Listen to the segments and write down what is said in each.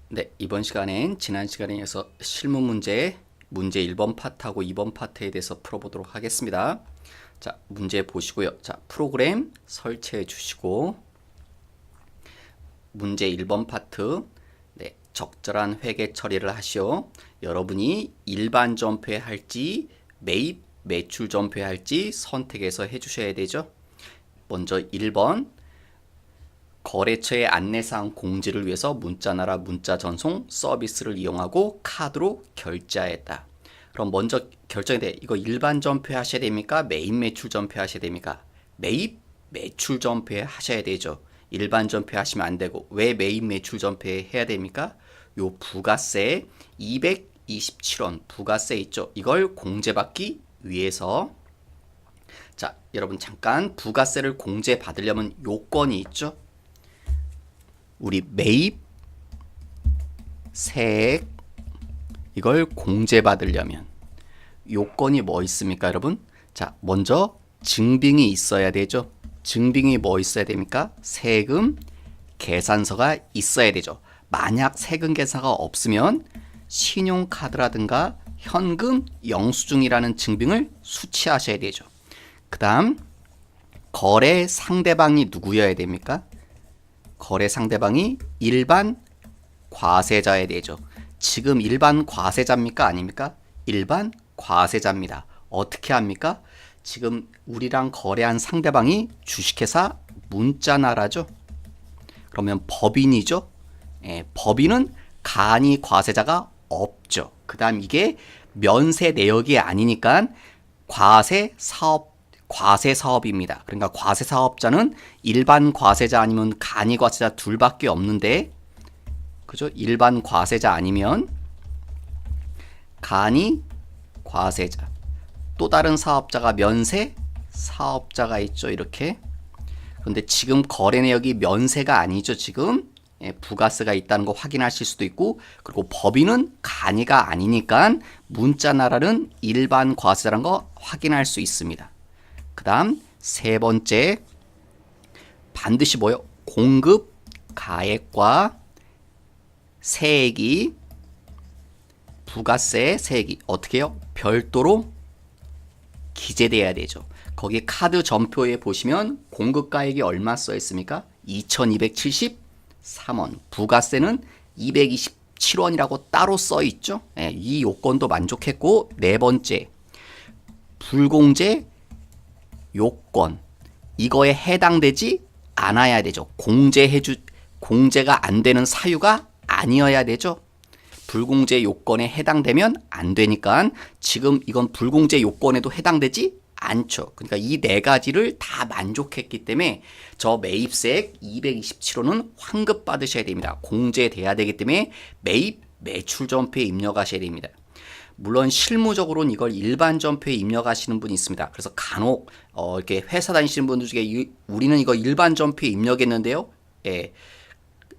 네, 이번 시간엔 지난 시간에 이어서 실무 문제 1번 파트하고 2번 파트에 대해서 풀어보도록 하겠습니다. 자, 문제 보시고요. 자, 프로그램 설치해 주시고 문제 1번 파트 네, 적절한 회계 처리를 하시오. 여러분이 일반 점표에 할지 매입 매출 점표에 할지 선택해서 해 주셔야 되죠. 먼저 1번 거래처의 안내사항 공지를 위해서 문자나라 문자 전송 서비스를 이용하고 카드로 결제하였다. 그럼 먼저 결정이 돼. 이거 일반 점포에 하셔야 됩니까? 매입 매출 점포에 하셔야 됩니까? 매입 매출 점포에 하셔야 되죠. 일반 점포에 하시면 안 되고 왜 매입 매출 점포에 해야 됩니까? 요 부가세 227원 부가세 있죠. 이걸 공제받기 위해서 자, 여러분 잠깐 부가세를 공제받으려면 요건이 있죠. 우리 매입, 세액 이걸 공제받으려면 요건이 뭐 있습니까, 여러분? 자, 먼저 증빙이 있어야 되죠. 증빙이 뭐 있어야 됩니까? 세금 계산서가 있어야 되죠. 만약 세금 계산서가 없으면 신용카드라든가 현금 영수증이라는 증빙을 수취하셔야 되죠. 그 다음 거래 상대방이 누구여야 됩니까? 거래 상대방이 일반 과세자에 되죠. 지금 일반 과세자입니까? 아닙니까? 일반 과세자입니다. 어떻게 합니까? 지금 우리랑 거래한 상대방이 주식회사 문자나라죠. 그러면 법인이죠. 법인은 간이 과세자가 없죠. 그 다음 이게 면세 내역이 아니니까 과세 사업입니다. 그러니까 과세 사업자는 일반 과세자 아니면 간이 과세자 둘밖에 없는데, 그죠? 일반 과세자 아니면 간이 과세자. 또 다른 사업자가 면세 사업자가 있죠. 이렇게. 그런데 지금 거래 내역이 면세가 아니죠. 지금 부가세가 있다는 거 확인하실 수도 있고, 그리고 법인은 간이가 아니니까 문자나라는 일반 과세자라는 거 확인할 수 있습니다. 그 다음 세 번째 반드시 뭐요? 공급 가액과 세액이 부가세 세액이 어떻게 해요? 별도로 기재돼야 되죠. 거기 카드 점표에 보시면 공급 가액이 얼마 써 있습니까? 2273원. 부가세는 227원이라고 따로 써 있죠. 이 요건도 만족했고, 네 번째 불공제 요건 이거에 해당되지 않아야 되죠. 공제가 안 되는 사유가 아니어야 되죠. 불공제 요건에 해당되면 안 되니까 지금 이건 불공제 요건에도 해당되지 않죠. 그러니까 이 네 가지를 다 만족했기 때문에 저 매입세액 227호는 환급 받으셔야 됩니다. 공제돼야 되기 때문에 매입 매출 점표에 입력하셔야 됩니다. 물론 실무적으로는 이걸 일반 점표에 입력하시는 분이 있습니다. 그래서 간혹 이렇게 회사 다니시는 분들 중에 우리는 이거 일반 점표에 입력했는데요. 예,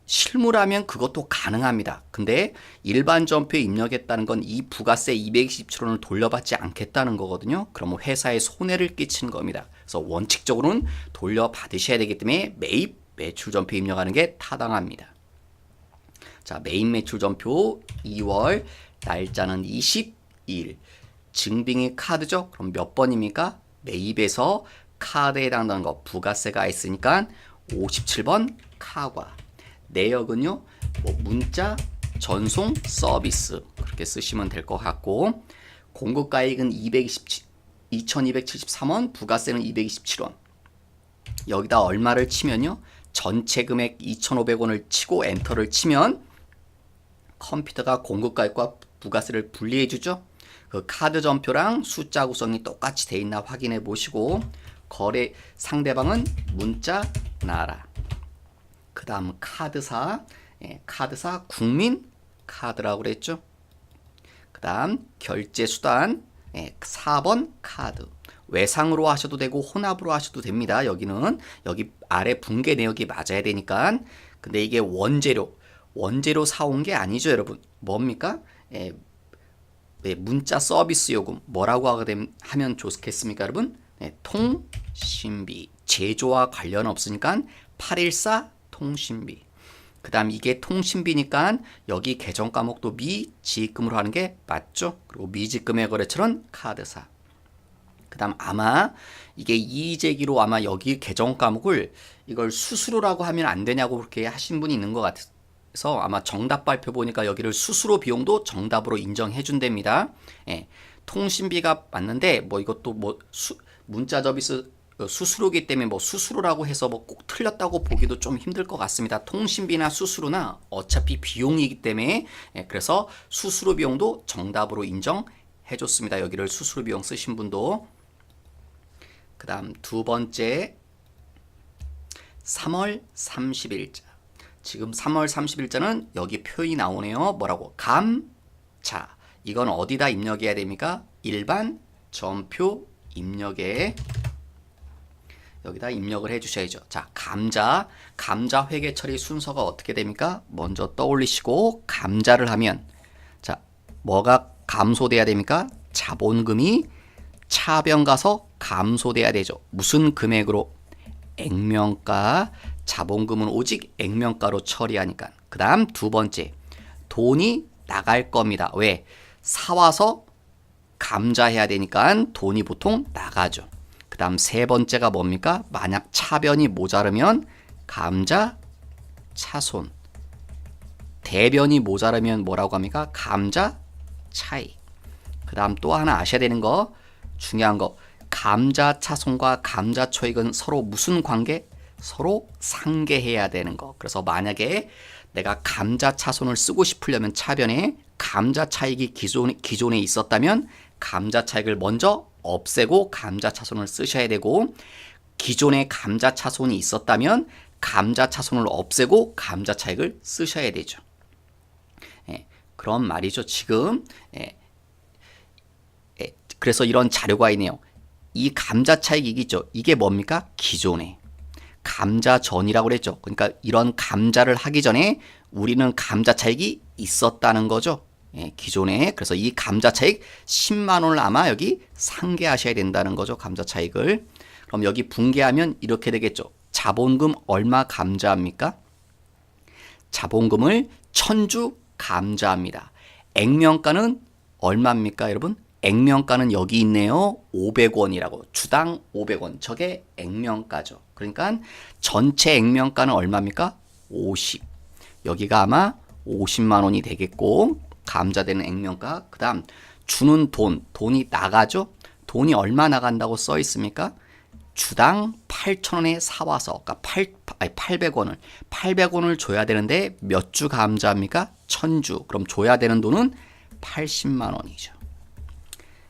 실무라면 그것도 가능합니다. 근데 일반 점표에 입력했다는 건 이 부가세 227원을 돌려받지 않겠다는 거거든요. 그러면 회사에 손해를 끼치는 겁니다. 그래서 원칙적으로는 돌려받으셔야 되기 때문에 매입 매출 점표에 입력하는 게 타당합니다. 자, 매입 매출 점표 2월 날짜는 22일. 증빙이 카드죠? 그럼 몇 번입니까? 매입에서 카드에 해당하는 거 부가세가 있으니까 57번 카과. 내역은요, 뭐 문자 전송 서비스 그렇게 쓰시면 될 것 같고, 공급가액은 2273원, 부가세는 227원. 여기다 얼마를 치면요, 전체 금액 2,500원을 치고 엔터를 치면 컴퓨터가 공급가액과 부가세를 분리해 주죠. 그 카드 점표랑 숫자 구성이 똑같이 돼 있나 확인해 보시고, 거래 상대방은 문자 나라. 그 다음 카드사, 카드사 국민카드라고 그랬죠. 그 다음 결제수단, 4번 카드. 외상으로 하셔도 되고 혼합으로 하셔도 됩니다. 여기는 여기 아래 붕괴 내역이 맞아야 되니까. 근데 이게 원재료 사온 게 아니죠, 여러분. 뭡니까? 문자 서비스 요금 뭐라고 하면 좋겠습니까, 여러분? 통신비. 제조와 관련 없으니까 814 통신비. 그 다음 이게 통신비니까 여기 계정 과목도 미지급금으로 하는 게 맞죠? 그리고 미지급의 거래처는 카드사. 그 다음 아마 이게 이의제기로 아마 여기 계정 과목을 이걸 수수료라고 하면 안 되냐고 그렇게 하신 분이 있는 것 같아서 아마 정답 발표 보니까 여기를 수수료 비용도 정답으로 인정해 준답니다. 예, 통신비가 맞는데 뭐 이것도 뭐 문자 서비스 수수료기 때문에 뭐 수수료라고 해서 뭐 꼭 틀렸다고 보기도 좀 힘들 것 같습니다. 통신비나 수수료나 어차피 비용이기 때문에 예, 그래서 수수료 비용도 정답으로 인정해 줬습니다. 여기를 수수료 비용 쓰신 분도. 그 다음 두 번째 3월 30일자. 지금 3월 30일자는 여기 표현이 나오네요. 뭐라고? 감자. 이건 어디다 입력해야 됩니까? 일반 전표 입력에 여기다 입력을 해 주셔야죠. 자, 감자 회계 처리 순서가 어떻게 됩니까? 먼저 떠올리시고 감자를 하면 자, 뭐가 감소돼야 됩니까? 자본금이 차변 가서 감소돼야 되죠. 무슨 금액으로? 액면가. 자본금은 오직 액면가로 처리하니까. 그 다음 두 번째 돈이 나갈 겁니다. 왜? 사와서 감자해야 되니까 돈이 보통 나가죠. 그 다음 세 번째가 뭡니까? 만약 차변이 모자르면 감자 차손. 대변이 모자르면 뭐라고 합니까? 감자 차익. 그 다음 또 하나 아셔야 되는 거 중요한 거 감자 차손과 감자 초익은 서로 무슨 관계? 서로 상계해야 되는 거. 그래서 만약에 내가 감자 차손을 쓰고 싶으려면 차변에 감자 차익이 기존에 있었다면 감자 차익을 먼저 없애고 감자 차손을 쓰셔야 되고 기존에 감자 차손이 있었다면 감자 차손을 없애고 감자 차익을 쓰셔야 되죠. 예, 그런 말이죠. 지금 그래서 이런 자료가 있네요. 이 감자 차익이 있죠. 이게 뭡니까? 기존에 감자전이라고 그랬죠. 그러니까 이런 감자를 하기 전에 우리는 감자 차익이 있었다는 거죠. 예, 기존에. 그래서 이 감자 차익 10만 원을 아마 여기 상계하셔야 된다는 거죠. 감자 차익을. 그럼 여기 분계하면 이렇게 되겠죠. 자본금 얼마 감자합니까? 자본금을 1000주 감자합니다. 액면가는 얼마입니까, 여러분? 액면가는 여기 있네요. 500원이라고. 주당 500원. 저게 액면가죠. 그러니까 전체 액면가는 얼마입니까? 50. 여기가 아마 50만 원이 되겠고 감자되는 액면가. 그 다음 주는 돈이 나가죠. 돈이 얼마 나간다고 써 있습니까? 주당 8,000원에 사와서 그러니까 800원을 줘야 되는데 몇 주 감자입니까? 1000주. 그럼 줘야 되는 돈은 80만 원이죠.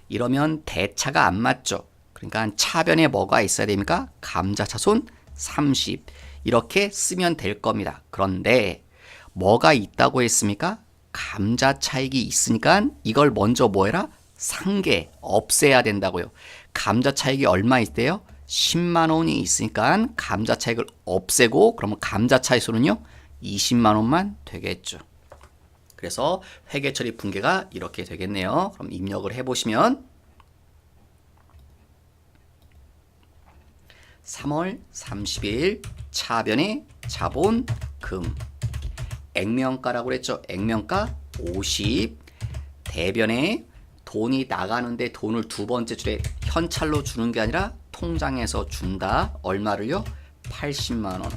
이러면 대차가 안 맞죠. 그러니까 차변에 뭐가 있어야 됩니까? 감자 차손 30 이렇게 쓰면 될 겁니다. 그런데 뭐가 있다고 했습니까? 감자 차익이 있으니까 이걸 먼저 뭐 해라? 상계 없애야 된다고요. 감자 차익이 얼마 있대요? 10만 원이 있으니까 감자 차익을 없애고 그러면 감자 차익수는요 20만 원만 되겠죠. 그래서 회계처리 분계가 이렇게 되겠네요. 그럼 입력을 해보시면 3월 30일 차변의 자본금 액면가라고 그랬죠. 액면가 50 대변에 돈이 나가는데 돈을 두 번째 줄에 현찰로 주는 게 아니라 통장에서 준다. 얼마를요? 80만 원.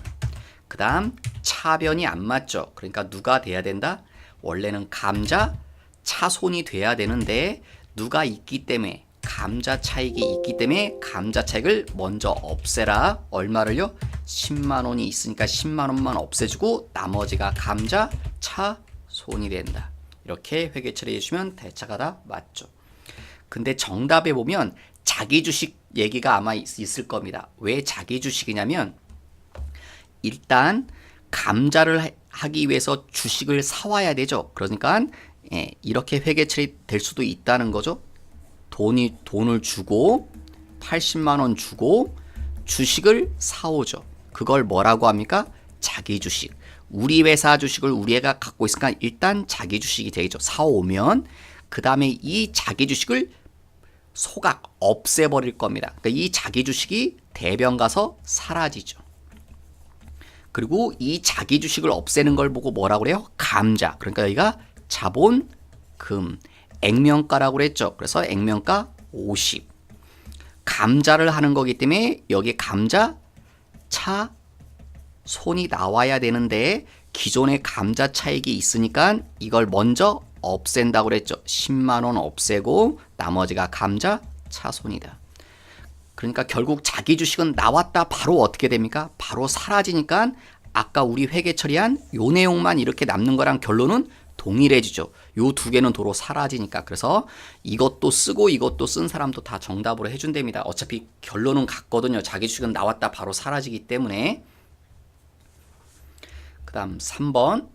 그 다음 차변이 안 맞죠. 그러니까 누가 돼야 된다? 원래는 감자 차손이 돼야 되는데 누가 있기 때문에 감자 차익이 있기 때문에 감자 차익을 먼저 없애라. 얼마를요? 10만 원이 있으니까 10만 원만 없애주고 나머지가 감자 차손이 된다. 이렇게 회계 처리해 주시면 대차가 다 맞죠. 근데 정답에 보면 자기 주식 얘기가 아마 있을 겁니다. 왜 자기 주식이냐면 일단 감자를 하기 위해서 주식을 사와야 되죠. 그러니까 이렇게 회계 처리 될 수도 있다는 거죠. 돈을 주고 80만 원 주고 주식을 사오죠. 그걸 뭐라고 합니까? 자기 주식. 우리 회사 주식을 우리 애가 갖고 있으니까 일단 자기 주식이 되겠죠. 사오면 그 다음에 이 자기 주식을 소각 없애버릴 겁니다. 그러니까 이 자기 주식이 대변 가서 사라지죠. 그리고 이 자기 주식을 없애는 걸 보고 뭐라고 그래요? 감자. 그러니까 여기가 자본금, 액면가라고 그랬죠. 그래서 액면가 50. 감자를 하는 거기 때문에 여기 감자 차 손이 나와야 되는데 기존에 감자 차익이 있으니까 이걸 먼저 없앤다고 그랬죠. 10만 원 없애고 나머지가 감자 차손이다. 그러니까 결국 자기 주식은 나왔다 바로 어떻게 됩니까? 바로 사라지니까 아까 우리 회계 처리한 요 내용만 이렇게 남는 거랑 결론은 동일해지죠. 요 두 개는 도로 사라지니까. 그래서 이것도 쓰고 이것도 쓴 사람도 다 정답으로 해준답니다. 어차피 결론은 같거든요. 자기 주식은 나왔다 바로 사라지기 때문에. 그 다음 3번.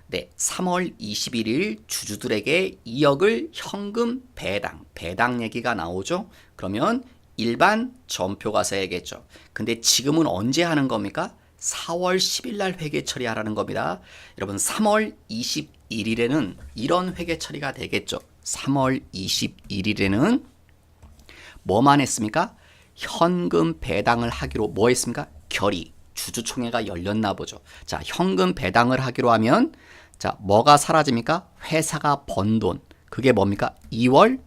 네, 3월 21일 주주들에게 2억을 현금 배당 얘기가 나오죠. 그러면 일반 전표가 써야겠죠. 근데 지금은 언제 하는 겁니까? 4월 10일 날 회계 처리하라는 겁니다. 여러분 3월 21일에는 이런 회계 처리가 되겠죠. 3월 21일에는 뭐만 했습니까? 현금 배당을 하기로 뭐 했습니까? 결의, 주주총회가 열렸나 보죠. 자, 현금 배당을 하기로 하면 자, 뭐가 사라집니까? 회사가 번 돈. 그게 뭡니까? 2월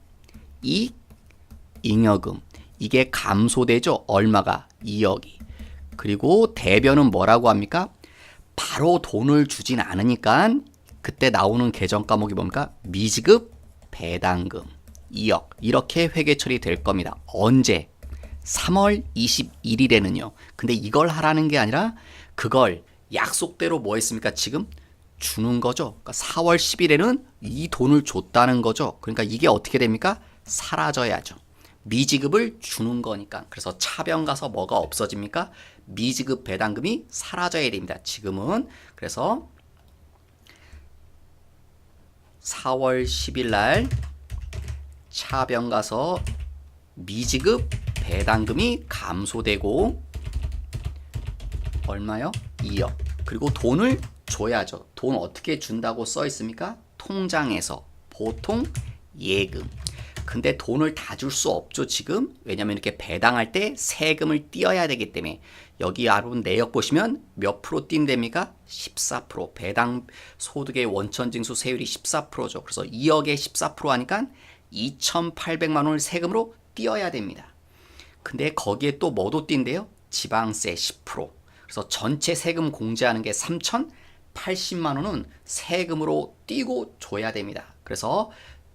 이익 잉여금. 이게 감소되죠. 얼마가? 2억이. 그리고 대변은 뭐라고 합니까? 바로 돈을 주진 않으니까 그때 나오는 계정 과목이 뭡니까? 미지급 배당금 2억. 이렇게 회계 처리될 겁니다. 언제? 3월 21일에는요. 근데 이걸 하라는 게 아니라 그걸 약속대로 뭐 했습니까? 지금 주는 거죠. 그러니까 4월 10일에는 이 돈을 줬다는 거죠. 그러니까 이게 어떻게 됩니까? 사라져야죠. 미지급을 주는 거니까. 그래서 차변 가서 뭐가 없어집니까? 미지급 배당금이 사라져야 됩니다. 지금은. 그래서 4월 10일 날 차변 가서 미지급 배당금이 감소되고 얼마요? 2억. 그리고 돈을 줘야죠. 돈 어떻게 준다고 써 있습니까? 통장에서 보통 예금. 근데 돈을 다 줄 수 없죠, 지금. 왜냐면 이렇게 배당할 때 세금을 띄어야 되기 때문에. 여기 여러분 내역 보시면 몇 프로 띈답니까? 14%. 배당 소득의 원천징수 세율이 14%죠. 그래서 2억에 14% 하니까 2,800만 원을 세금으로 띄어야 됩니다. 근데 거기에 또 뭐도 띈대요? 지방세 10%. 그래서 전체 세금 공제하는 게 3,080만 원은 세금으로 띄고 줘야 됩니다. 그래서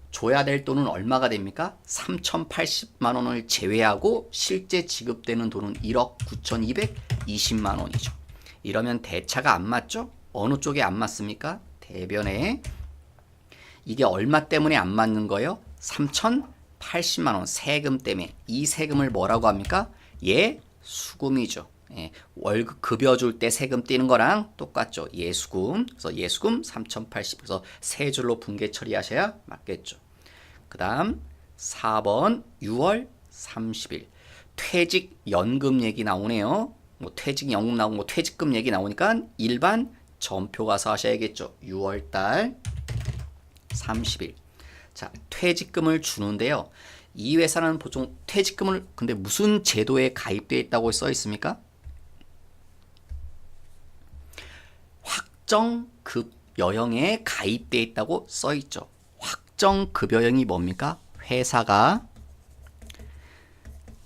줘야 될 돈은 얼마가 됩니까? 3,080만 원을 제외하고 실제 지급되는 돈은 1억 9,220만 원이죠. 이러면 대차가 안 맞죠? 어느 쪽에 안 맞습니까? 대변에. 이게 얼마 때문에 안 맞는 거예요? 3,080만 원 세금 때문에. 이 세금을 뭐라고 합니까? 예수금이죠. 예, 월급 급여 줄 때 세금 떼는 거랑 똑같죠. 예수금. 그래서 예수금 3,080. 그래서 세 줄로 분계 처리하셔야 맞겠죠. 그 다음 4번 6월 30일 퇴직연금 얘기 나오네요. 뭐 퇴직연금 나오고 뭐 퇴직금 얘기 나오니까 일반 전표 가서 하셔야겠죠. 6월달 30일. 자, 퇴직금을 주는데요. 이 회사는 보통 퇴직금을 근데 무슨 제도에 가입되어 있다고 써 있습니까? 확정급여형에 가입되어 있다고 써 있죠. 확정급여형이 뭡니까? 회사가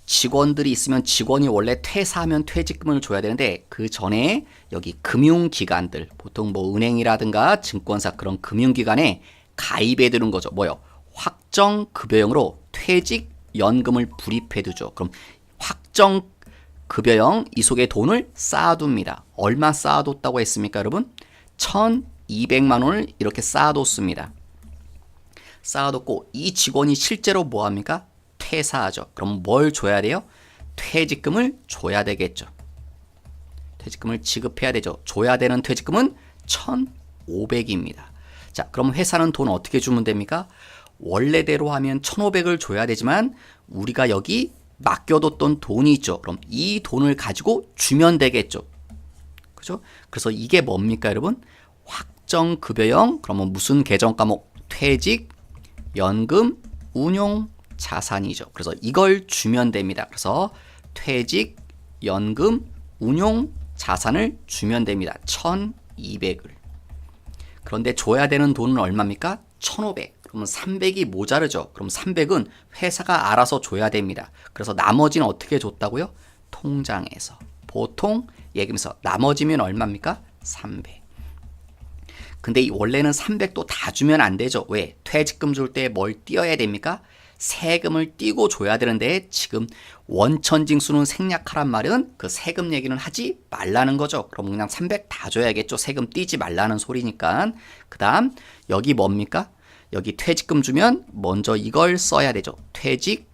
직원들이 있으면 직원이 원래 퇴사하면 퇴직금을 줘야 되는데 그 전에 여기 금융기관들 보통 뭐 은행이라든가 증권사 그런 금융기관에 가입해 두는 거죠. 뭐요? 확정급여형으로 퇴직연금을 불입해 두죠. 그럼 확정급여형 이 속에 돈을 쌓아둡니다. 얼마 쌓아뒀다고 했습니까, 여러분? 1,200만 원을 이렇게 쌓아뒀습니다. 쌓아뒀고 이 직원이 실제로 뭐 합니까? 퇴사하죠. 그럼 뭘 줘야 돼요? 퇴직금을 줘야 되겠죠. 퇴직금을 지급해야 되죠. 줘야 되는 퇴직금은 1,500입니다. 자, 그럼 회사는 돈 어떻게 주면 됩니까? 원래대로 하면 1,500을 줘야 되지만 우리가 여기 맡겨뒀던 돈이 있죠. 그럼 이 돈을 가지고 주면 되겠죠. 그죠? 그래서 이게 뭡니까, 여러분? 확정급여형, 그러면 무슨 계정 과목? 퇴직, 연금, 운용, 자산이죠. 그래서 이걸 주면 됩니다. 그래서 퇴직, 연금, 운용, 자산을 주면 됩니다. 1200을. 그런데 줘야 되는 돈은 얼마입니까? 1500. 그러면 300이 모자르죠. 그럼 300은 회사가 알아서 줘야 됩니다. 그래서 나머지는 어떻게 줬다고요? 통장에서. 보통 얘기하면서 나머지면 얼마입니까? 300. 근데 원래는 300도 다 주면 안 되죠. 왜? 퇴직금 줄 때 뭘 띄어야 됩니까? 세금을 띄고 줘야 되는데 지금 원천징수는 생략하란 말은 그 세금 얘기는 하지 말라는 거죠. 그럼 그냥 300 다 줘야겠죠. 세금 띄지 말라는 소리니까. 그 다음 여기 뭡니까? 여기 퇴직금 주면 먼저 이걸 써야 되죠. 퇴직,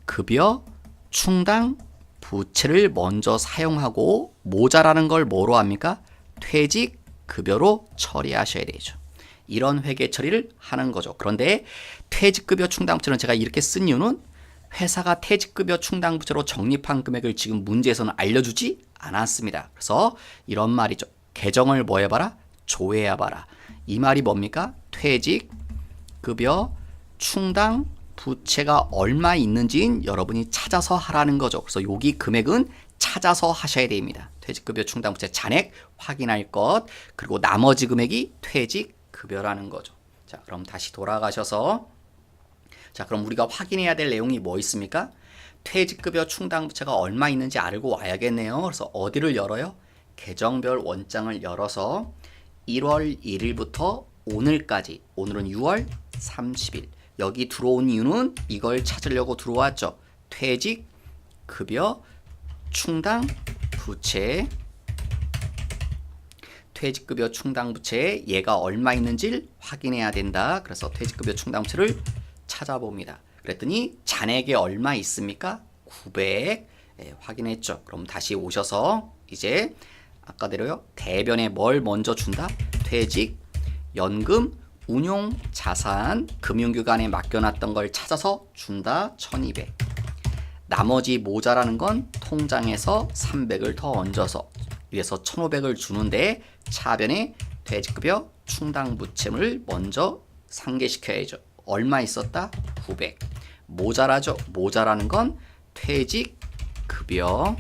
급여, 충당, 부채를 먼저 사용하고 모자라는 걸 뭐로 합니까? 퇴직, 급여로 처리하셔야 되죠. 이런 회계 처리를 하는 거죠. 그런데 퇴직급여 충당부채는 제가 이렇게 쓴 이유는 회사가 퇴직급여 충당부채로 적립한 금액을 지금 문제에서는 알려주지 않았습니다. 그래서 이런 말이죠. 계정을 뭐 해봐라? 조회해봐라. 이 말이 뭡니까? 퇴직급여 충당 부채가 얼마 있는지는 여러분이 찾아서 하라는 거죠. 그래서 여기 금액은 찾아서 하셔야 됩니다. 퇴직급여 충당부채 잔액 확인할 것, 그리고 나머지 금액이 퇴직급여라는 거죠. 자, 그럼 다시 돌아가셔서, 자, 그럼 우리가 확인해야 될 내용이 뭐 있습니까? 퇴직급여 충당부채가 얼마 있는지 알고 와야겠네요. 그래서 어디를 열어요? 계정별 원장을 열어서 1월 1일부터 오늘까지, 오늘은 6월 30일, 여기 들어온 이유는 이걸 찾으려고 들어왔죠. 퇴직급여 충당 부채, 퇴직급여 충당 부채에 얘가 얼마 있는지를 확인해야 된다. 그래서 퇴직급여 충당 부채를 찾아봅니다. 그랬더니 잔액에 얼마 있습니까? 900. 확인했죠. 그럼 다시 오셔서 이제 아까대로요. 대변에 뭘 먼저 준다? 퇴직, 연금, 운용 자산, 금융기관에 맡겨놨던 걸 찾아서 준다. 1200. 나머지 모자라는 건 통장에서 300을 더 얹어서 위에서 1500을 주는데 차변에 퇴직급여 충당부채를 먼저 상계시켜야죠. 얼마 있었다? 900. 모자라죠. 모자라는 건 퇴직급여.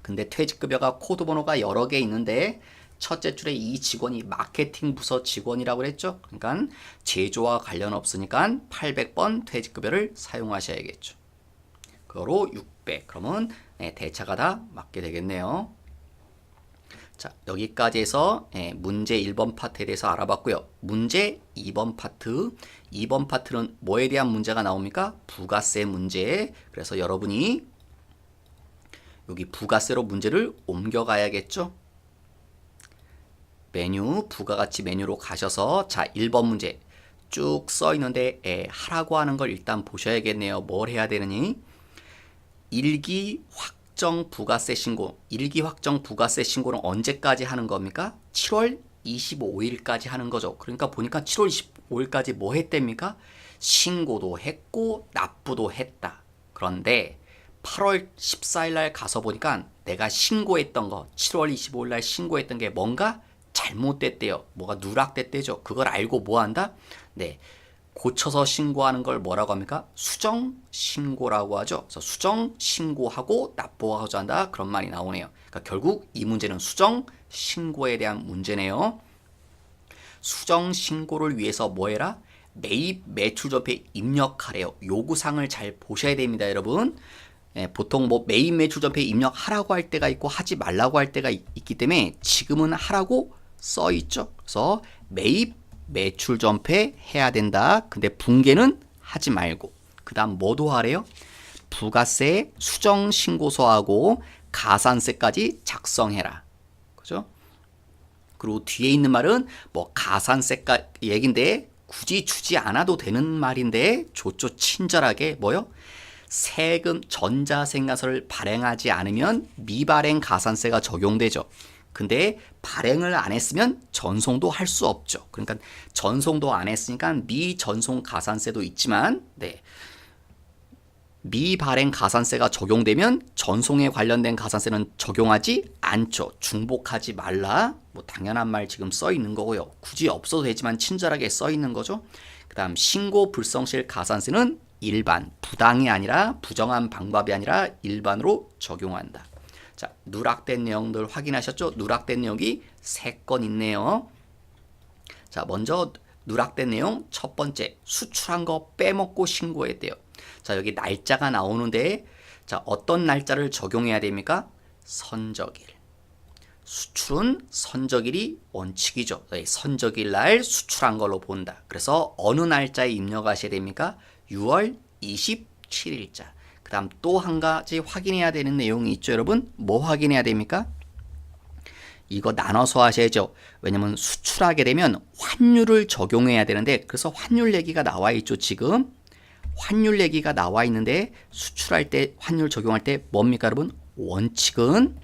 근데 퇴직급여가 코드번호가 여러 개 있는데 첫째 줄에 이 직원이 마케팅 부서 직원이라고 그랬죠. 그러니까 제조와 관련 없으니까 800번 퇴직급여를 사용하셔야겠죠. 그거로 600. 그러면 대차가 다 맞게 되겠네요. 자, 여기까지 해서 문제 1번 파트에 대해서 알아봤고요. 문제 2번 파트. 2번 파트는 뭐에 대한 문제가 나옵니까? 부가세 문제. 그래서 여러분이 여기 부가세로 문제를 옮겨가야겠죠. 메뉴, 부가가치 메뉴로 가셔서 자, 1번 문제 쭉 써 있는데 하라고 하는 걸 일단 보셔야겠네요. 뭘 해야 되느니? 일기 확정 부가세 신고. 일기 확정 부가세 신고는 언제까지 하는 겁니까? 7월 25일까지 하는 거죠. 그러니까 보니까 7월 25일까지 뭐 했답니까? 신고도 했고 납부도 했다. 그런데 8월 14일 날 가서 보니까 내가 신고했던 거 7월 25일 날 신고했던 게 뭔가 잘못됐대요. 뭐가 누락됐대죠. 그걸 알고 뭐 한다? 네. 고쳐서 신고하는 걸 뭐라고 합니까? 수정 신고라고 하죠. 그래서 수정 신고하고 납부하고자 한다. 그런 말이 나오네요. 그러니까 결국 이 문제는 수정 신고에 대한 문제네요. 수정 신고를 위해서 뭐 해라? 매입 매출 전표에 입력하래요. 요구사항을 잘 보셔야 됩니다, 여러분. 보통 뭐 매입 매출 전표에 입력하라고 할 때가 있고 하지 말라고 할 때가 있기 때문에 지금은 하라고 써 있죠. 그래서 매입 매출 전폐 해야 된다. 근데 붕괴는 하지 말고. 그 다음 뭐도 하래요? 부가세 수정 신고서하고 가산세까지 작성해라. 그죠? 그리고 뒤에 있는 말은 뭐 가산세가 얘긴데 굳이 주지 않아도 되는 말인데 좋죠. 친절하게 뭐요? 세금 전자생가서를 발행하지 않으면 미발행 가산세가 적용되죠. 근데 발행을 안 했으면 전송도 할 수 없죠. 그러니까 전송도 안 했으니까 미전송 가산세도 있지만 미발행 가산세가 적용되면 전송에 관련된 가산세는 적용하지 않죠. 중복하지 말라. 뭐 당연한 말 지금 써 있는 거고요. 굳이 없어도 되지만 친절하게 써 있는 거죠. 그 다음 신고 불성실 가산세는 일반, 부당이 아니라 부정한 방법이 아니라 일반으로 적용한다. 자, 누락된 내용들 확인하셨죠? 누락된 내용이 3건 있네요. 자, 먼저 누락된 내용 첫 번째, 수출한 거 빼먹고 신고했대요. 자, 여기 날짜가 나오는데, 자, 어떤 날짜를 적용해야 됩니까? 선적일. 수출은 선적일이 원칙이죠. 선적일 날 수출한 걸로 본다. 그래서 어느 날짜에 입력하셔야 됩니까? 6월 27일자. 그 다음 또 한 가지 확인해야 되는 내용이 있죠, 여러분. 뭐 확인해야 됩니까? 이거 나눠서 하셔야죠. 왜냐면 수출하게 되면 환율을 적용해야 되는데, 그래서 환율 얘기가 나와 있죠, 지금. 환율 얘기가 나와 있는데, 수출할 때 환율 적용할 때 뭡니까, 여러분? 원칙은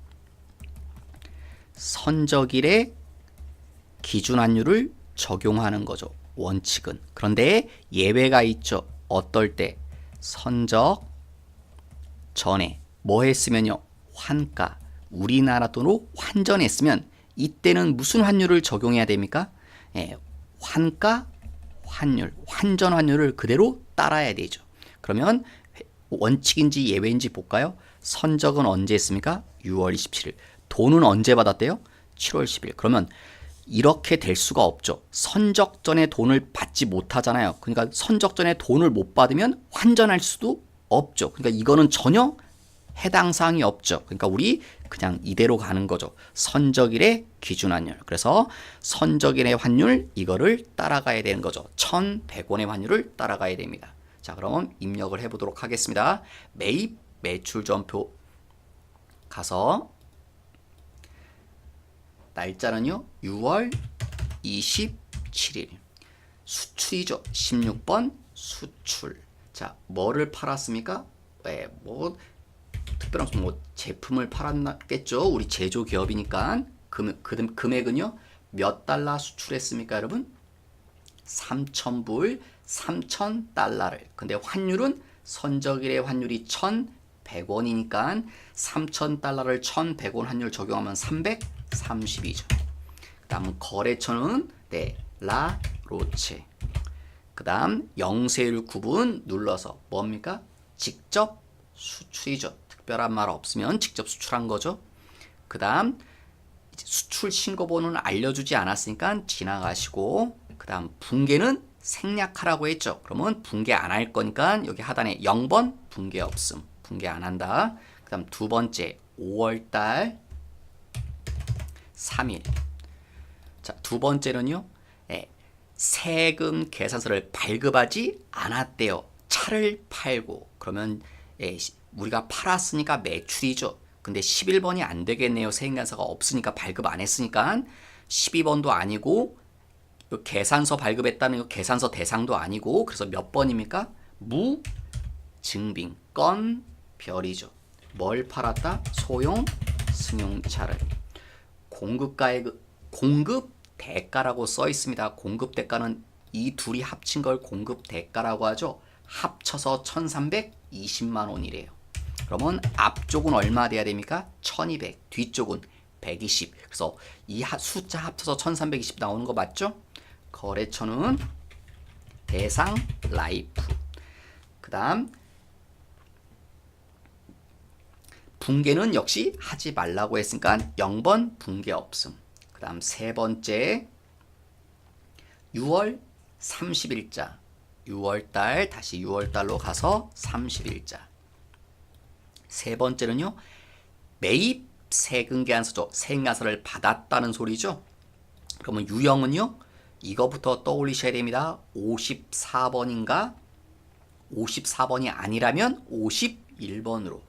선적일의 기준 환율을 적용하는 거죠. 원칙은. 그런데 예외가 있죠. 어떨 때? 선적 전에 뭐 했으면요? 환가. 우리나라 돈으로 환전했으면 이때는 무슨 환율을 적용해야 됩니까? 환가 환율, 환전 환율을 그대로 따라야 되죠. 그러면 원칙인지 예외인지 볼까요? 선적은 언제 했습니까? 6월 27일. 돈은 언제 받았대요? 7월 10일. 그러면 이렇게 될 수가 없죠. 선적 전에 돈을 받지 못하잖아요. 그러니까 선적 전에 돈을 못 받으면 환전할 수도 없죠. 그러니까 이거는 전혀 해당 사항이 없죠. 그러니까 우리 그냥 이대로 가는 거죠. 선적일의 기준 환율. 그래서 선적일의 환율 이거를 따라가야 되는 거죠. 1,100원의 환율을 따라가야 됩니다. 자, 그럼 입력을 해보도록 하겠습니다. 매입 매출 전표 가서 날짜는요 6월 27일 수출이죠. 16번 수출. 자, 뭐를 팔았습니까? 뭐 특별한 뭐 제품을 팔았겠죠. 우리 제조 기업이니까. 금액은요 몇 달러 수출했습니까, 여러분? 3,000불, 3,000달러를. 근데 환율은 선적일의 환율이 1,100원이니까 3,000달러를 1,100원 환율 적용하면 332죠. 그 다음 거래처는 라로체. 그 다음 영세율 구분 눌러서 뭡니까? 직접 수출이죠. 특별한 말 없으면 직접 수출한 거죠. 그 다음 수출 신고번호는 알려주지 않았으니까 지나가시고, 그 다음 붕괴는 생략하라고 했죠. 그러면 붕괴 안 할 거니까 여기 하단에 0번 붕괴 없음. 붕괴 안 한다. 그 다음 두 번째 5월달 3일. 자, 두 번째는요. 세금 계산서를 발급하지 않았대요. 차를 팔고. 그러면 우리가 팔았으니까 매출이죠. 근데 11번이 안 되겠네요. 세금계산서가 없으니까 발급 안 했으니까 12번도 아니고 계산서 발급했다는 거 계산서 대상도 아니고, 그래서 몇 번입니까? 무증빙 건별이죠. 뭘 팔았다? 소형 승용차를. 공급 대가라고 써 있습니다. 공급 대가는 이 둘이 합친 걸 공급 대가라고 하죠. 합쳐서 1,320만 원이래요. 그러면 앞쪽은 얼마 돼야 됩니까? 1,200. 뒤쪽은 120. 그래서 이 숫자 합쳐서 1,320 나오는 거 맞죠? 거래처는 대상 라이프. 그 다음 붕괴는 역시 하지 말라고 했으니까 0번 붕괴 없음. 그 다음 세 번째 6월 30일자. 6월달 다시 6월달로 가서 30일자. 세 번째는요. 매입 세금계산서죠. 세금계산서를 받았다는 소리죠. 그러면 유형은요. 이거부터 떠올리셔야 됩니다. 54번인가? 54번이 아니라면 51번으로.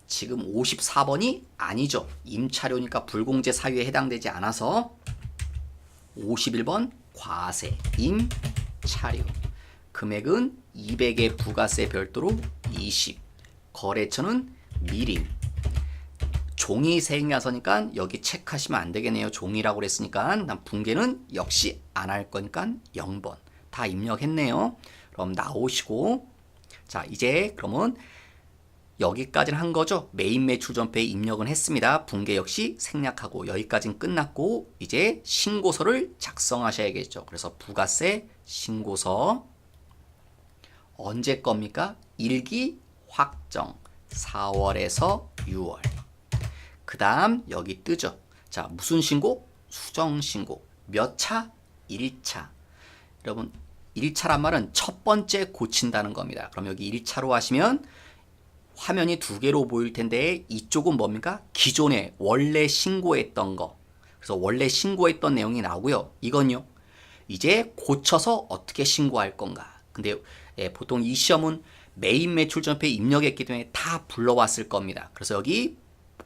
지금 54번이 아니죠. 임차료니까 불공제 사유에 해당되지 않아서 51번 과세 임차료. 금액은 200의 부가세 별도로 20. 거래처는 미림. 종이 세금계산서니까 여기 체크하시면 안 되겠네요. 종이라고 그랬으니까. 붕괴는 역시 안 할 거니까 0번. 다 입력했네요. 그럼 나오시고, 자, 이제 그러면 여기까지는 한 거죠. 매입 매출 전표에 입력은 했습니다. 붕괴 역시 생략하고 여기까지는 끝났고, 이제 신고서를 작성하셔야겠죠. 그래서 부가세 신고서 언제 겁니까? 일기 확정 4월에서 6월. 그 다음 여기 뜨죠. 자, 무슨 신고? 수정신고. 몇 차? 1차. 여러분 1차란 말은 첫 번째 고친다는 겁니다. 그럼 여기 1차로 하시면 화면이 두 개로 보일 텐데 이쪽은 뭡니까? 기존에 원래 신고했던 거. 그래서 원래 신고했던 내용이 나오고요. 이건요. 이제 고쳐서 어떻게 신고할 건가. 근데 보통 이 시험은 메인 매출 전표에 입력했기 때문에 다 불러왔을 겁니다. 그래서 여기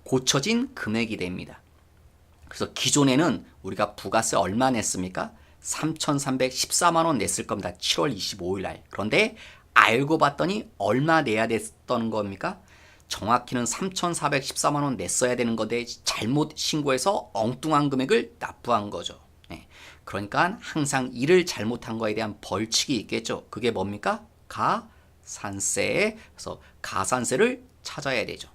고쳐진 금액이 됩니다. 그래서 기존에는 우리가 부가세 얼마 냈습니까? 3,314만 원 냈을 겁니다. 7월 25일 날. 그런데 알고 봤더니 얼마 내야 됐던 겁니까? 정확히는 3,414만 원 냈어야 되는 건데 잘못 신고해서 엉뚱한 금액을 납부한 거죠. 그러니까 항상 일을 잘못한 거에 대한 벌칙이 있겠죠. 그게 뭡니까? 가산세. 그래서 가산세를 찾아야 되죠.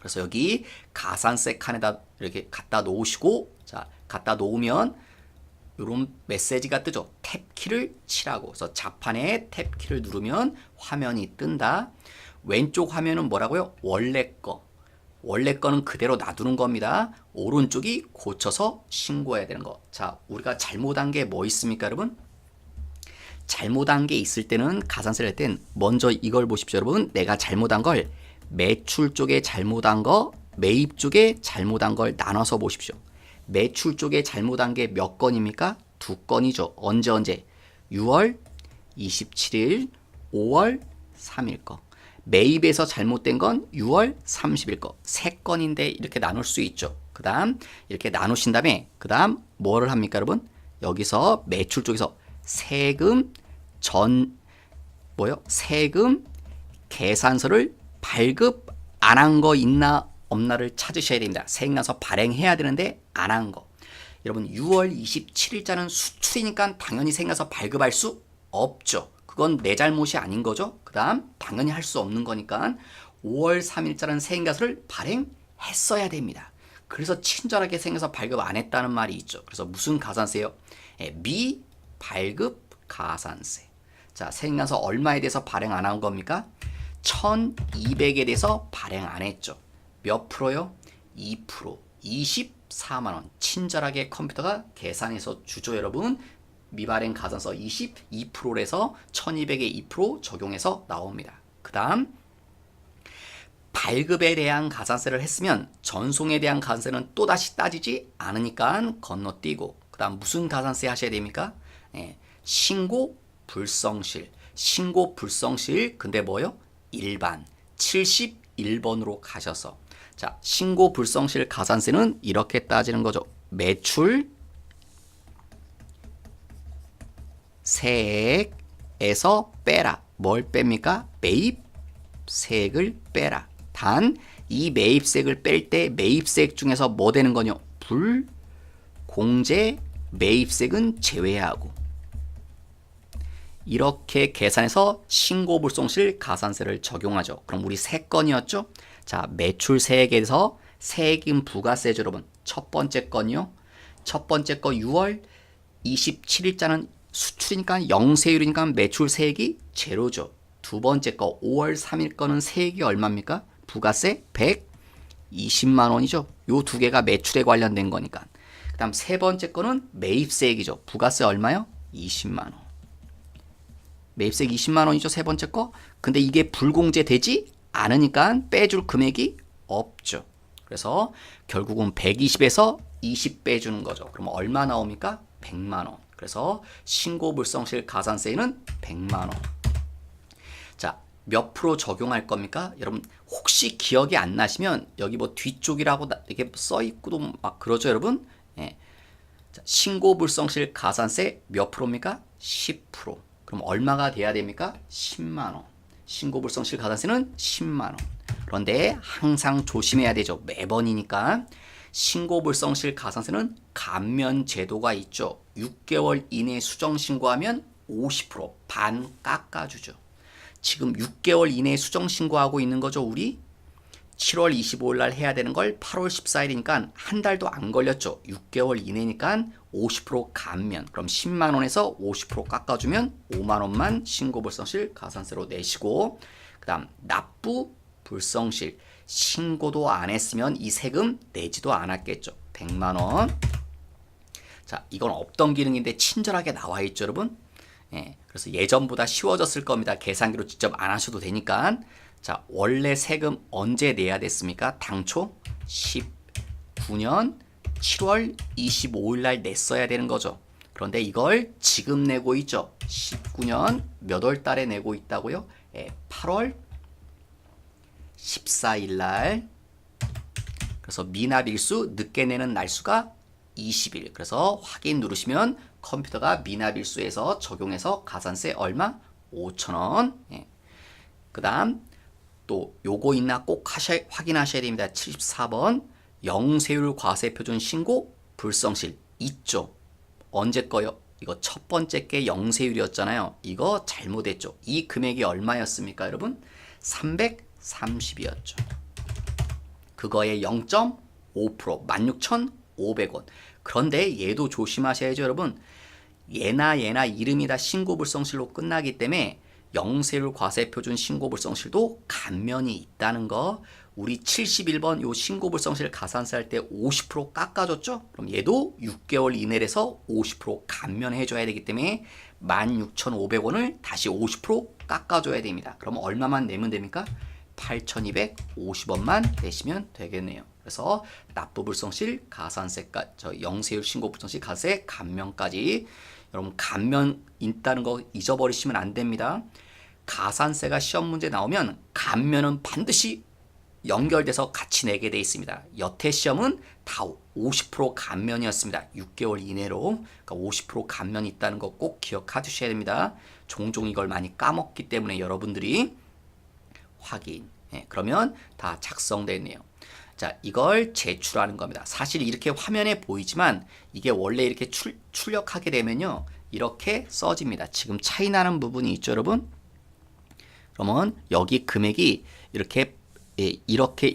그래서 여기 가산세 칸에다 이렇게 갖다 놓으시고, 자, 갖다 놓으면 이런 메시지가 뜨죠. 탭키를 치라고. 그래서 자판에 탭키를 누르면 화면이 뜬다. 왼쪽 화면은 뭐라고요? 원래 거. 원래 거는 그대로 놔두는 겁니다. 오른쪽이 고쳐서 신고해야 되는 거. 자, 우리가 잘못한 게 뭐 있습니까, 여러분? 잘못한 게 있을 때는 가산세를 할 땐 먼저 이걸 보십시오, 여러분. 내가 잘못한 걸 매출 쪽에 잘못한 거, 매입 쪽에 잘못한 걸 나눠서 보십시오. 매출 쪽에 잘못한 게 몇 건입니까? 2건이죠. 언제? 6월 27일, 5월 3일 거. 매입에서 잘못된 건 6월 30일 거. 3건인데 이렇게 나눌 수 있죠. 그 다음 이렇게 나누신 다음에 그 다음 뭐를 합니까, 여러분? 여기서 매출 쪽에서 세금 세금 계산서를 발급 안 한 거 있나 없나를 찾으셔야 됩니다. 세액나서 발행해야 되는데 안 한 거. 여러분 6월 27일자는 수출이니까 당연히 세액나서 발급할 수 없죠. 그건 내 잘못이 아닌 거죠. 그 다음 당연히 할 수 없는 거니까 5월 3일자는 세액나서를 발행했어야 됩니다. 그래서 친절하게 세액나서 발급 안 했다는 말이 있죠. 그래서 무슨 가산세요? 미발급 가산세. 자, 세액나서 얼마에 대해서 발행 안 한 겁니까? 1,200에 대해서 발행 안 했죠. 몇 프로요? 2%. 24만 원. 친절하게 컴퓨터가 계산해서 주죠, 여러분. 미발행 가산서 22%에서 1,200에 2% 적용해서 나옵니다. 그 다음 발급에 대한 가산세를 했으면 전송에 대한 가산세는 또다시 따지지 않으니까 건너뛰고, 그 다음 무슨 가산세 하셔야 됩니까? 신고 불성실. 신고 불성실 근데 뭐요? 일반 71번으로 가셔서, 자, 신고 불성실 가산세는 이렇게 따지는 거죠. 매출 세액에서 빼라. 뭘 뺍니까? 매입세액을 빼라. 단 이 매입세액을 뺄 때 매입세액 중에서 뭐 되는 거냐? 불공제 매입세액은 제외하고, 이렇게 계산해서 신고불성실 가산세를 적용하죠. 그럼 우리 3건이었죠? 자, 매출세액에서 세액인 부가세죠, 여러분. 첫 번째 건이요. 첫 번째 거 6월 27일자는 수출이니까 영세율이니까 매출세액이 제로죠. 두 번째 거 5월 3일 거는 세액이 얼마입니까? 부가세 120만 원이죠. 요 두 개가 매출에 관련된 거니까. 그 다음 세 번째 거는 매입세액이죠. 부가세 얼마요? 20만 원. 매입세액 20만 원이죠. 세 번째 거. 근데 이게 불공제 되지 않으니까 빼줄 금액이 없죠. 그래서 결국은 120에서 20 빼주는 거죠. 그럼 얼마 나옵니까? 100만 원. 그래서 신고불성실 가산세는 100만 원. 자, 몇 프로 적용할 겁니까? 여러분 혹시 기억이 안 나시면 여기 뭐 뒤쪽이라고 이렇게 써 있고도 막 그러죠, 여러분. 자, 신고불성실 가산세 몇 프로입니까? 10%. 그럼 얼마가 돼야 됩니까? 10만 원. 신고불성실 가산세는 10만 원. 그런데 항상 조심해야 되죠. 매번이니까. 신고불성실 가산세는 감면 제도가 있죠. 6개월 이내 수정 신고하면 50% 반 깎아주죠. 지금 6개월 이내 수정 신고하고 있는 거죠, 우리? 7월 25일 날 해야 되는 걸 8월 14일이니까 한 달도 안 걸렸죠. 6개월 이내니까 50% 감면. 그럼 10만 원에서 50% 깎아주면 5만 원만 신고불성실 가산세로 내시고, 그 다음 납부 불성실 신고도 안 했으면 이 세금 내지도 않았겠죠. 100만 원. 자, 이건 없던 기능인데 친절하게 나와 있죠, 여러분. 예, 그래서 예전보다 쉬워졌을 겁니다. 계산기로 직접 안 하셔도 되니까. 자, 원래 세금 언제 내야 됐습니까? 당초 19년 7월 25일 날 냈어야 되는 거죠. 그런데 이걸 지금 내고 있죠. 19년 몇 월 달에 내고 있다고요? 예, 8월 14일 날. 그래서 미납일수 늦게 내는 날수가 20일. 그래서 확인 누르시면 컴퓨터가 미납일수에서 적용해서 가산세 얼마? 5,000원. 예. 그 다음 또 요거 있나 꼭 확인하셔야 됩니다. 74번 영세율 과세표준 신고 불성실 있죠. 언제 거요? 이거 첫 번째 게 영세율이었잖아요. 이거 잘못했죠. 이 금액이 얼마였습니까, 여러분? 330이었죠. 그거의 0.5% 16,500원. 그런데 얘도 조심하셔야죠, 여러분. 얘나 이름이 다 신고불성실로 끝나기 때문에 영세율 과세표준 신고불성실도 감면이 있다는 거. 우리 71번 요 신고불성실 가산세 할 때 50% 깎아줬죠? 그럼 얘도 6개월 이내에서 50% 감면해줘야 되기 때문에 16,500원을 다시 50% 깎아줘야 됩니다. 그럼 얼마만 내면 됩니까? 8,250원만 내시면 되겠네요. 그래서 납부불성실 가산세까지, 저 영세율 신고불성실 가세 감면까지. 여러분 감면 있다는 거 잊어버리시면 안 됩니다. 가산세가 시험 문제 나오면 감면은 반드시 연결돼서 같이 내게 돼 있습니다. 여태 시험은 다 50% 감면이었습니다. 6개월 이내로. 그러니까 50% 감면이 있다는 거 꼭 기억해 주셔야 됩니다. 종종 이걸 많이 까먹기 때문에 여러분들이 확인. 예, 그러면 다 작성됐네요. 자, 이걸 제출하는 겁니다. 사실 이렇게 화면에 보이지만 이게 원래 이렇게 출력하게 되면요. 이렇게 써집니다. 지금 차이 나는 부분이 있죠, 여러분? 그러면 여기 금액이 이렇게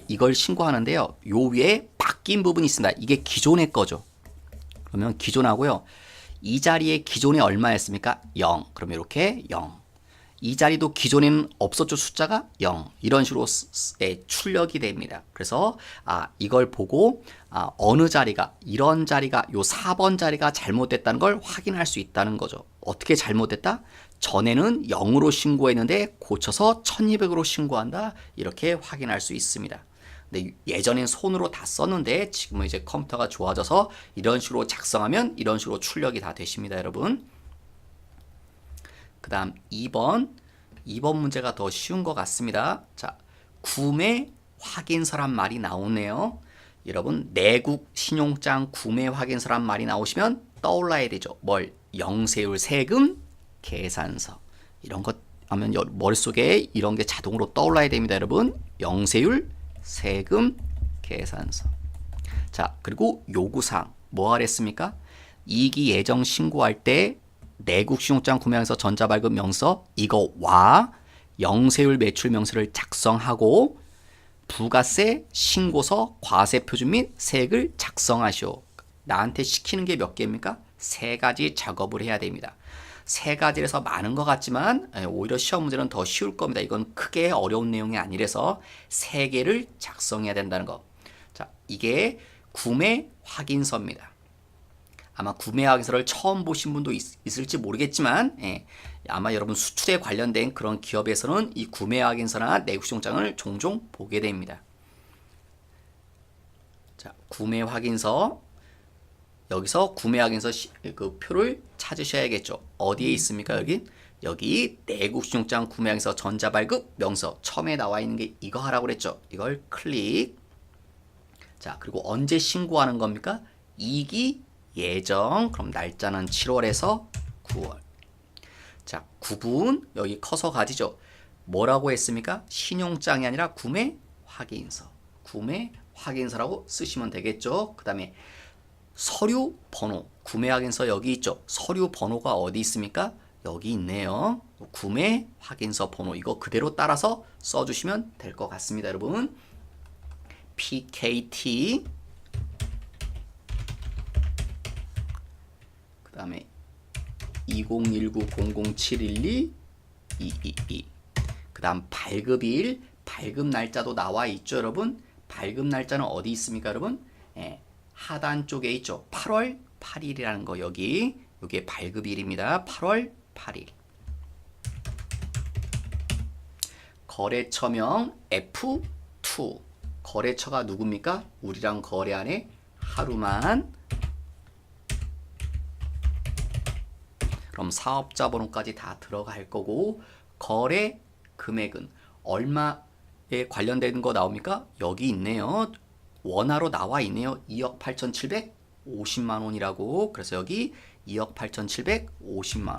이걸 신고하는데요. 요 위에 바뀐 부분이 있습니다. 이게 기존의 거죠. 그러면 기존하고요. 이 자리에 기존에 얼마였습니까? 0. 그러면 이렇게 0. 이 자리도 기존에는 없었죠. 숫자가 0. 이런 식으로 출력이 됩니다. 그래서 이걸 보고 어느 자리가 이런 자리가 요 4번 자리가 잘못됐다는 걸 확인할 수 있다는 거죠. 어떻게 잘못됐다? 전에는 0으로 신고했는데 고쳐서 1200으로 신고한다. 이렇게 확인할 수 있습니다. 근데 예전엔 손으로 다 썼는데 지금은 이제 컴퓨터가 좋아져서 이런 식으로 작성하면 이런 식으로 출력이 다 되십니다, 여러분. 그 다음 2번 문제가 더 쉬운 것 같습니다. 자, 구매 확인서란 말이 나오네요. 여러분 내국 신용장 구매 확인서란 말이 나오시면 떠올라야 되죠. 뭘? 영세율 세금 계산서. 이런 것 하면 머릿속에 이런 게 자동으로 떠올라야 됩니다, 여러분. 영세율 세금 계산서. 자, 그리고 요구사항 뭐 하랬습니까? 이익이 예정 신고할 때 내국 신용장 구매항서 전자발급 명서 이거와 영세율 매출 명세를 작성하고 부가세 신고서 과세표준 및 세액을 작성하시오. 나한테 시키는 게 몇 개입니까? 3가지 작업을 해야 됩니다. 3가지라서 많은 것 같지만 오히려 시험 문제는 더 쉬울 겁니다. 이건 크게 어려운 내용이 아니라서 3개를 작성해야 된다는 거. 자, 이게 구매 확인서입니다. 아마 구매 확인서를 처음 보신 분도 있을지 모르겠지만 아마 여러분 수출에 관련된 그런 기업에서는 이 구매 확인서나 내국신용장을 종종 보게 됩니다. 자, 구매 확인서. 여기서 구매 확인서 그 표를 찾으셔야겠죠. 어디에 있습니까? 여기 내국신용장 구매 확인서 전자발급 명서 처음에 나와 있는 게 이거 하라고 그랬죠. 이걸 클릭. 자, 그리고 언제 신고하는 겁니까? 이익이 예정. 그럼 날짜는 7월에서 9월. 자, 9분 여기 커서 가지죠. 뭐라고 했습니까? 신용장이 아니라 구매 확인서. 구매 확인서라고 쓰시면 되겠죠. 그 다음에 서류 번호. 구매 확인서 여기 있죠. 서류 번호가 어디 있습니까? 여기 있네요. 구매 확인서 번호 이거 그대로 따라서 써주시면 될 것 같습니다, 여러분. PKT 그 다음에 2019-00-712-222 그 다음 발급일 발급 날짜도 나와 있죠, 여러분. 발급 날짜는 어디 있습니까, 여러분? 하단 쪽에 있죠. 8월 8일이라는 거 여기. 이게 발급일입니다. 8월 8일. 거래처명 F2. 거래처가 누굽니까? 우리랑 거래안에 하루만. 그럼 사업자 번호까지 다 들어갈 거고, 거래 금액은 얼마에 관련된 거 나옵니까? 여기 있네요. 원화로 나와 있네요. 2억 8,750만 원이라고. 그래서 여기 2억 8,750만 원.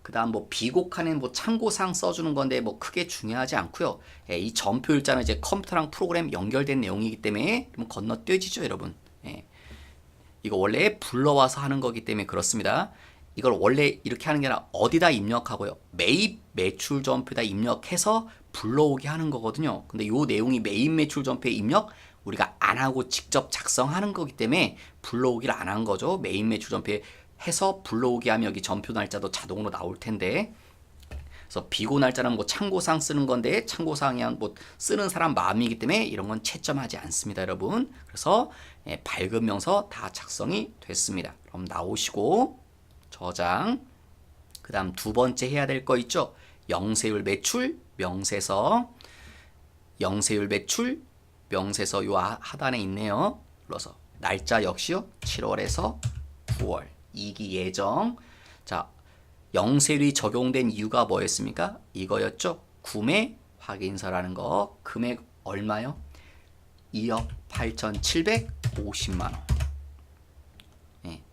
그다음 뭐 비곡한에 뭐 참고사항 써주는 건데 뭐 크게 중요하지 않고요. 이 전표일자는 이제 컴퓨터랑 프로그램 연결된 내용이기 때문에 좀 건너뛰어지죠, 여러분. 이거 원래 불러와서 하는 거기 때문에 그렇습니다. 이걸 원래 이렇게 하는 게 아니라 어디다 입력하고요. 매입 매출 전표에다 입력해서 불러오게 하는 거거든요. 근데 요 내용이 매입 매출 전표에 입력 우리가 안 하고 직접 작성하는 거기 때문에 불러오기를 안 한 거죠. 매입 매출 전표에 해서 불러오게 하면 여기 전표 날짜도 자동으로 나올 텐데. 그래서 비고 날짜는 뭐 참고사항 쓰는 건데 참고사항이 뭐 쓰는 사람 마음이기 때문에 이런 건 채점하지 않습니다, 여러분. 그래서 발급 명서 다 작성이 됐습니다. 그럼 나오시고 저장. 그다음 두 번째 해야 될 거 있죠. 영세율 매출 명세서. 영세율 매출 명세서 요 하단에 있네요. 눌러서 날짜 역시요. 7월에서 9월. 2기 예정. 자, 영세율이 적용된 이유가 뭐였습니까? 이거였죠. 구매 확인서라는 거. 금액 얼마요? 2억 8,750만 원.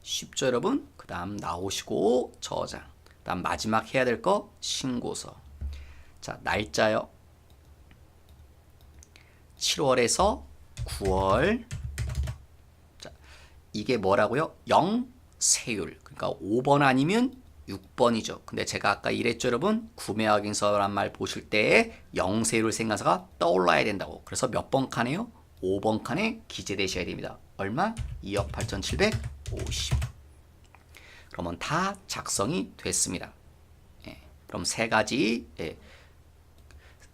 쉽죠, 여러분? 그 다음 나오시고 저장. 그 다음 마지막 해야 될 거 신고서. 자, 날짜요. 7월에서 9월. 자, 이게 뭐라고요? 영세율. 그러니까 5번 아니면 6번이죠. 근데 제가 아까 이랬죠, 여러분? 구매 확인서란 말 보실 때 영세율 생각서가 떠올라야 된다고. 그래서 몇 번 칸에요? 5번 칸에 기재되셔야 됩니다. 얼마? 2억 8,750. 그러면 다 작성이 됐습니다. 그럼 세 가지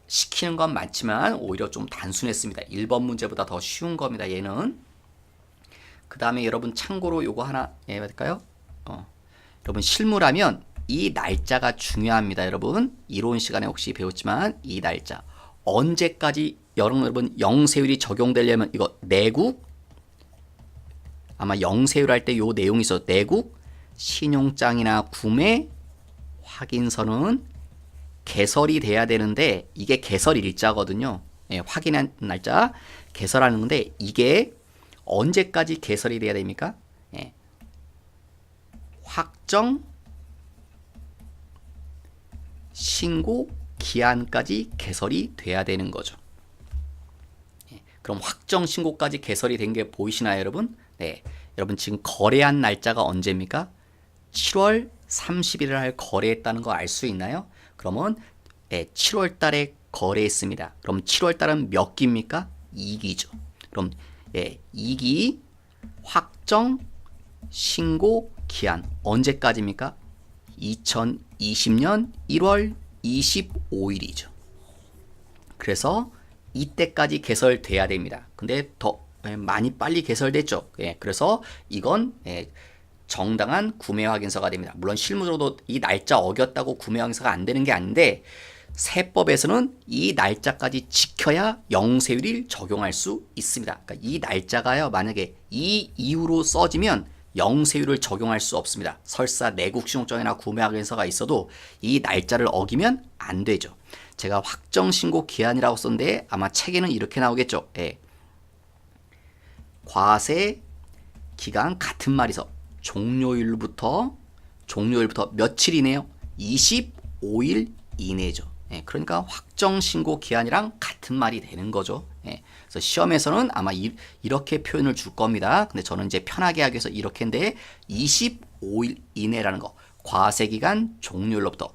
시키는 건 많지만 오히려 좀 단순했습니다. 1번 문제보다 더 쉬운 겁니다. 얘는. 그 다음에 여러분 참고로 요거 하나 해볼까요? 여러분 실무라면 이 날짜가 중요합니다. 여러분 이론 시간에 혹시 배웠지만 이 날짜 언제까지 여러분 영세율이 적용되려면 이거 내국 아마 영세율 할 때 요 내용이 있어. 내국 신용장이나 구매 확인서는 개설이 돼야 되는데 이게 개설 일자거든요. 확인한 날짜 개설하는 건데 이게 언제까지 개설이 돼야 됩니까? 확정 신고 기한까지 개설이 돼야 되는 거죠. 그럼 확정 신고까지 개설이 된 게 보이시나요, 여러분? 네. 여러분 지금 거래한 날짜가 언제입니까? 7월 30일을 할 거래했다는 거 알 수 있나요? 그러면 7월 달에 거래했습니다. 그럼 7월 달은 몇 기입니까? 2기죠. 그럼 2기 확정 신고 기한 언제까지입니까? 2020년 1월 25일이죠. 그래서 이때까지 개설돼야 됩니다. 근데 더 많이 빨리 개설됐죠. 그래서 이건 정당한 구매 확인서가 됩니다. 물론 실무적으로도 이 날짜 어겼다고 구매 확인서가 안 되는 게 아닌데 세법에서는 이 날짜까지 지켜야 영세율을 적용할 수 있습니다. 그러니까 이 날짜가요. 만약에 이 이후로 써지면 영세율을 적용할 수 없습니다. 설사 내국 신용장이나 구매 확인서가 있어도 이 날짜를 어기면 안 되죠. 제가 확정 신고 기한이라고 썼는데 아마 책에는 이렇게 나오겠죠. 과세 기간 같은 말이서 종료일부터 며칠이네요. 25일 이내죠. 그러니까 확정 신고 기한이랑 같은 말이 되는 거죠. 그래서 시험에서는 아마 이렇게 표현을 줄 겁니다. 근데 저는 이제 편하게 하기 위해서 이렇게 했는데 25일 이내라는 거. 과세 기간 종료일로부터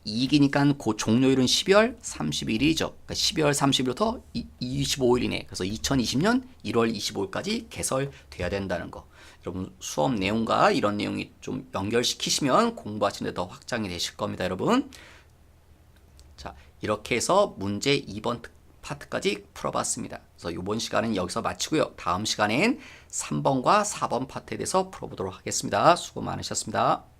2기니까 그 종료일은 12월 30일이죠. 그러니까 12월 30일부터 25일 이내. 그래서 2020년 1월 25일까지 개설돼야 된다는 거. 여러분 수업 내용과 이런 내용이 좀 연결시키시면 공부하시는 데 더 확장이 되실 겁니다, 여러분. 자, 이렇게 해서 문제 2번 파트까지 풀어봤습니다. 그래서 이번 시간은 여기서 마치고요. 다음 시간엔 3번과 4번 파트에 대해서 풀어보도록 하겠습니다. 수고 많으셨습니다.